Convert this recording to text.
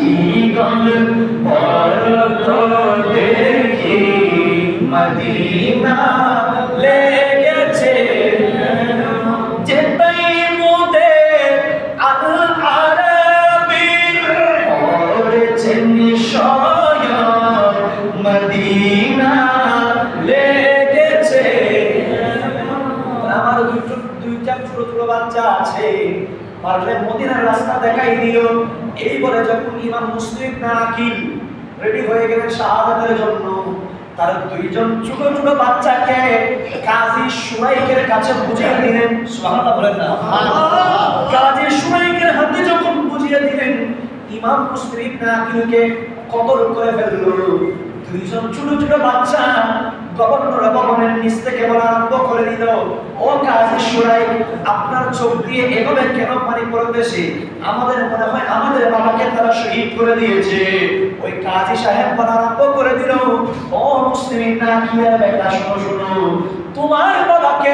হাজিগণ বলো দেখি মদিনা লেগেছে যেতাই মোদের আল আরবি পড়েছেন নিশ্চয় মদিনা লেগেছে। আমার দুইটা ছোট ছোট বাচ্চা আছে, পারলে মদিনার রাস্তা দেখাই দিও। এই বলে যখন ইমাম মুসলিম না আকিল রেডি হয়ে গেলেন শাহাদাতের জন্য, তার দুইজন ছোট ছোট বাচ্চাকে কাজী সুরাইকের কাছে বুঝিয়ে দিলেন। সুবহানাল্লাহ বলেন না? কাজী সুরাইকের হাতে যখন বুঝিয়ে দিলেন, ইমাম মুসলিম না আকিলকে কতল করে ফেললো। দুইজন ছোট ছোট বাচ্চা গভর্নর ভবনের নিচ থেকে বলা আরম্ভ করে দিল, ও কাজী সুরাইক, আপনার চোখ দিয়ে এভাবে কেন পানি পড়তেছে? আমাদের মনে হয় আমাদের বাবাকে তারা শহীদ করে দিয়েছে। ওই কাজী সাহেব বলা আরম্ভ করে দিল, ও মুসলিম না কি বেটা, শোনো শোনো, তোমার বাবাকে